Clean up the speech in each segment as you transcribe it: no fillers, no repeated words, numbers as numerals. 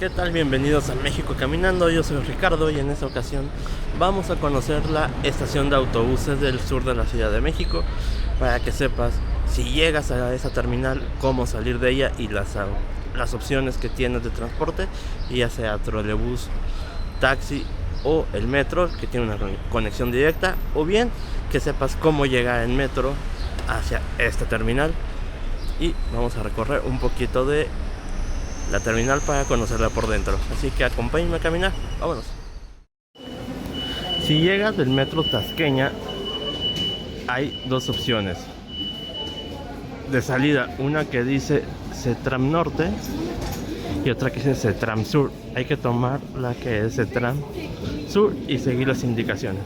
¿Qué tal? Bienvenidos a México Caminando, yo soy Ricardo y en esta ocasión vamos a conocer la estación de autobuses del sur de la Ciudad de México para que sepas si llegas a esa terminal, cómo salir de ella y las opciones que tienes de transporte, ya sea trolebús, taxi o el metro que tiene una conexión directa, o bien que sepas cómo llegar en metro hacia esta terminal. Y vamos a recorrer un poquito de la terminal para conocerla por dentro. Así que acompáñenme a caminar. Vámonos. Si llegas del metro Tasqueña, hay dos opciones de salida. Una que dice Cetram Norte y otra que dice Cetram Sur. Hay que tomar la que es Cetram Sur y seguir las indicaciones.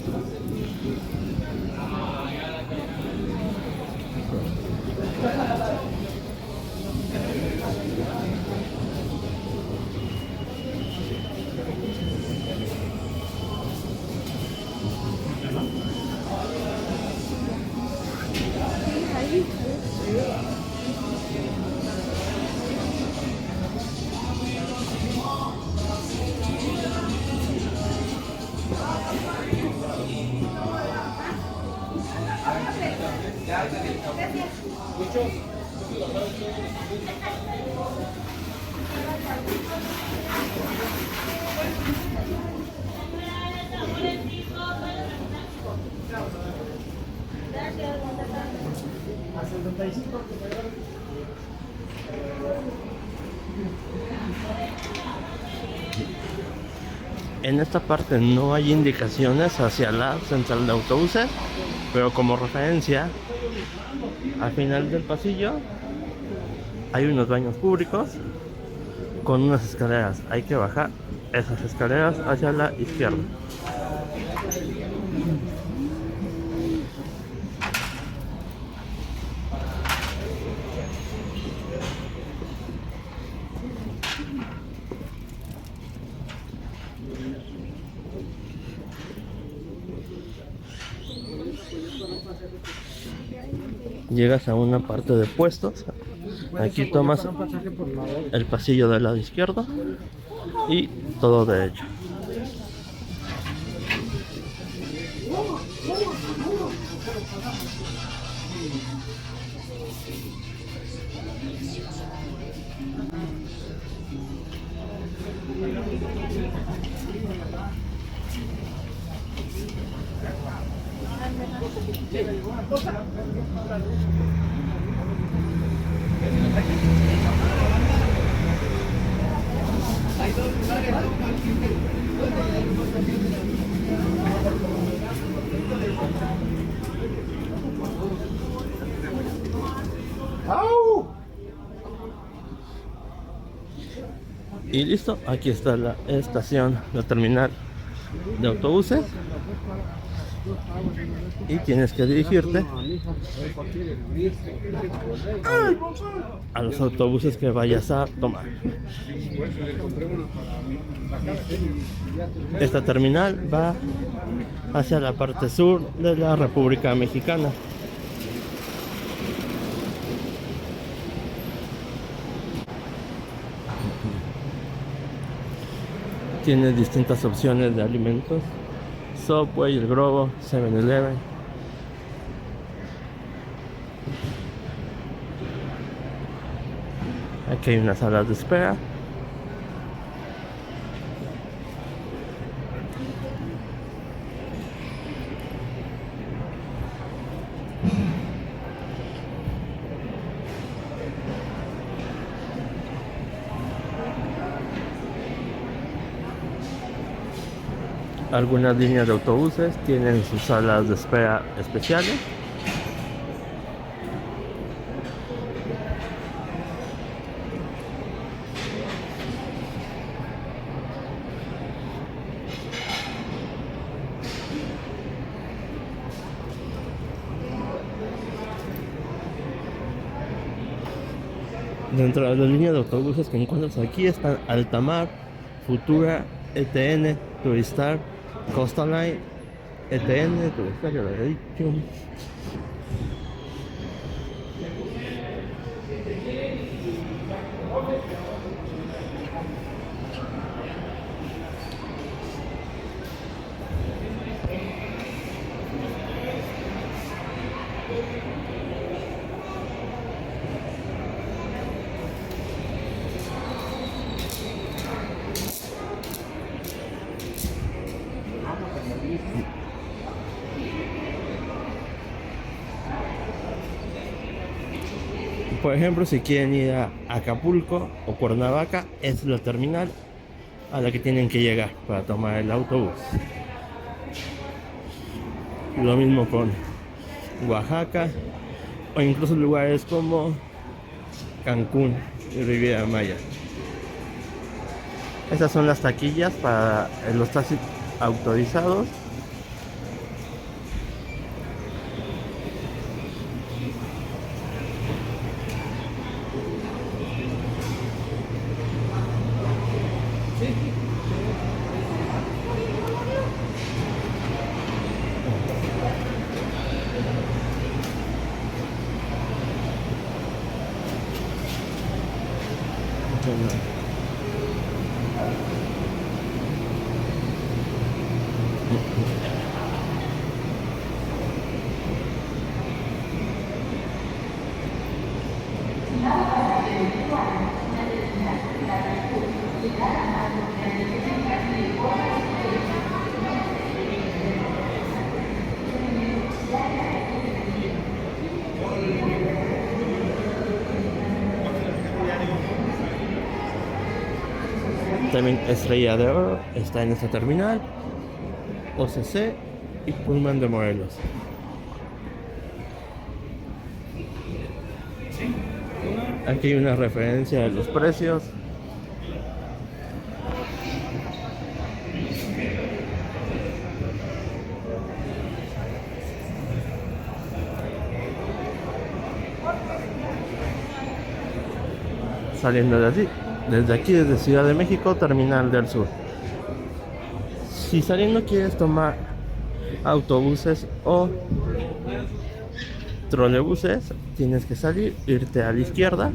En esta parte no hay indicaciones hacia la central de autobuses, pero como referencia, al final del pasillo hay unos baños públicos con unas escaleras. Hay que bajar esas escaleras hacia la izquierda. Llegas a una parte de puestos. Aquí tomas el pasillo del lado izquierdo y todo derecho. Y listo, aquí está la estación, la terminal de autobuses. Y tienes que dirigirte a los autobuses que vayas a tomar. Esta terminal va hacia la parte sur de la República Mexicana. Tiene distintas opciones de alimentos: Subway, El Globo, 7-Eleven. Aquí hay una sala de espera. Algunas líneas de autobuses tienen sus salas de espera especiales. Dentro de la línea de autobuses que encuentras aquí están Altamar, Futura, ETN, Turistar, Coastal Line, ETN, Turistar, ya lo he dicho. Por ejemplo, si quieren ir a Acapulco o Cuernavaca, es la terminal a la que tienen que llegar para tomar el autobús. Lo mismo con Oaxaca o incluso lugares como Cancún y Riviera Maya. Estas son las taquillas para los taxis autorizados. También Estrella de Oro está en esta terminal, OCC y Pullman de Morelos. Aquí hay una referencia de los precios. Saliendo desde aquí, desde Ciudad de México, Terminal del Sur. Si saliendo quieres tomar autobuses o trolebuses, tienes que salir, irte a la izquierda.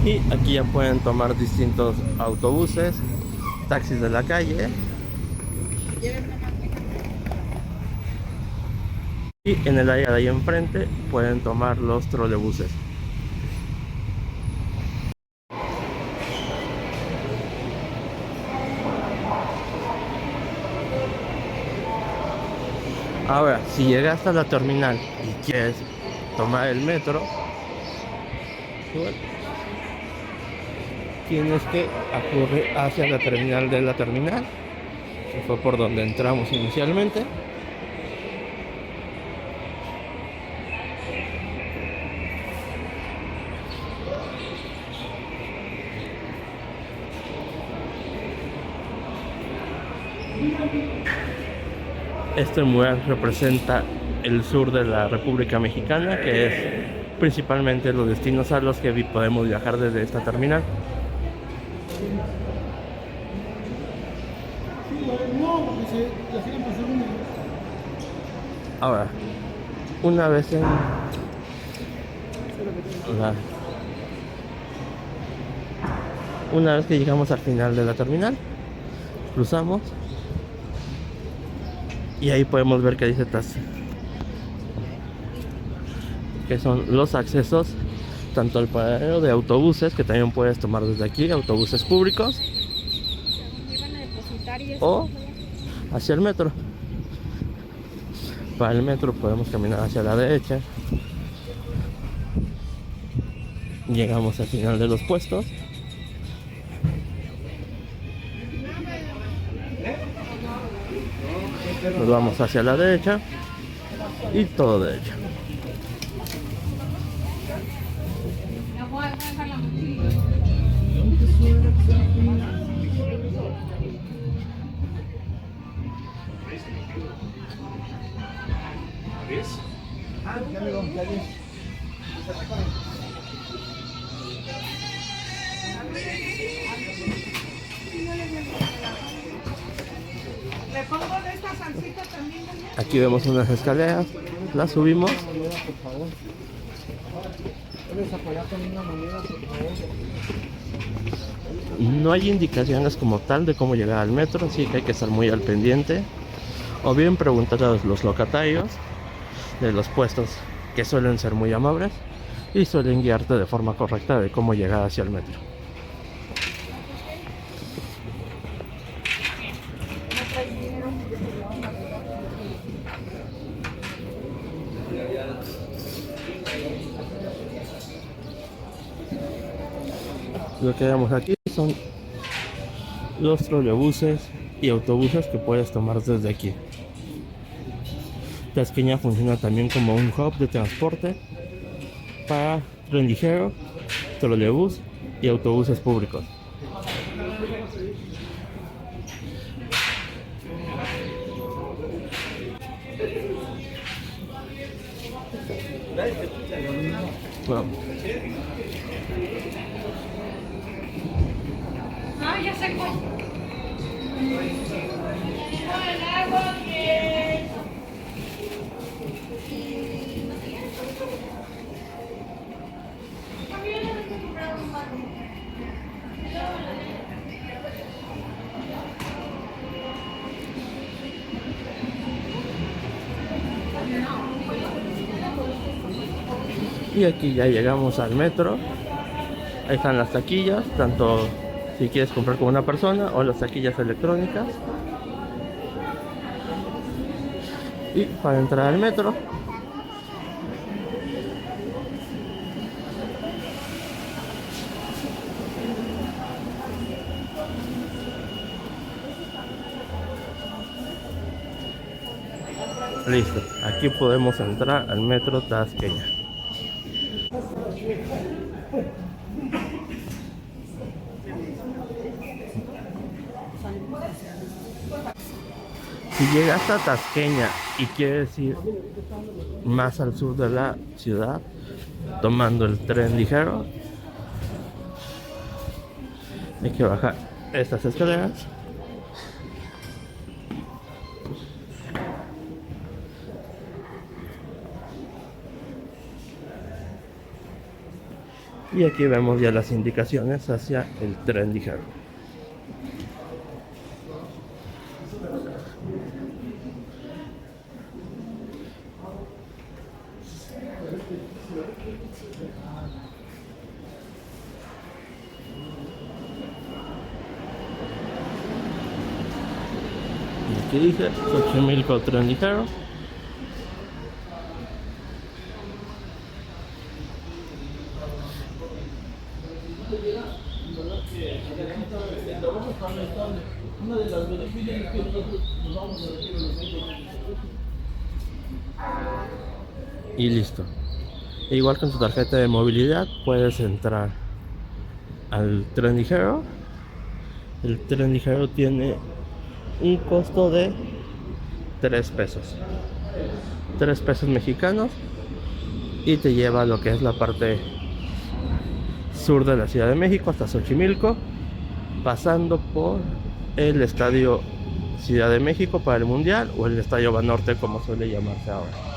Y aquí ya pueden tomar distintos autobuses, taxis de la calle. Y en el área de ahí enfrente pueden tomar los trolebuses. Ahora, si llegaste a la terminal y quieres tomar el metro, bueno, tienes que acudir hacia la terminal de la terminal, que fue por donde entramos inicialmente. Este mural representa el sur de la República Mexicana, que es principalmente los destinos a los que podemos viajar desde esta terminal. Ahora, una vez una vez que llegamos al final de la terminal, cruzamos y ahí podemos ver que dice taxi, que son los accesos tanto al paradero de autobuses, que también puedes tomar desde aquí, autobuses públicos, o hacia el metro. Para el metro podemos caminar hacia la derecha. Llegamos al final de los puestos. Nos vamos hacia la derecha y todo derecho. Aquí vemos unas escaleras, las subimos. No hay indicaciones como tal de cómo llegar al metro, así que hay que estar muy al pendiente. O bien preguntar a los locatarios de los puestos, que suelen ser muy amables y suelen guiarte de forma correcta de cómo llegar hacia el metro. Lo que vemos aquí son los trolebuses y autobuses que puedes tomar desde aquí. Tasqueña funciona también como un hub de transporte para tren ligero, trolebús y autobuses públicos. Bueno. Ah, ya sé cuál. Y aquí ya llegamos al metro. Ahí están las taquillas, tanto si quieres comprar con una persona o las taquillas electrónicas. Y para entrar al metro, listo, aquí podemos entrar al metro Tasqueña. Si llegas a Tasqueña y quieres ir más al sur de la ciudad, tomando el tren ligero, hay que bajar estas escaleras. Y aquí vemos ya las indicaciones hacia el tren ligero. Y aquí dice Xochimilco tren ligero. Y listo. E igual con tu tarjeta de movilidad puedes entrar al tren ligero. El tren ligero tiene un costo de 3 pesos. 3 pesos mexicanos. Y te lleva a lo que es la parte sur de la Ciudad de México hasta Xochimilco, pasando por el Estadio Ciudad de México para el Mundial o el Estadio Banorte como suele llamarse ahora.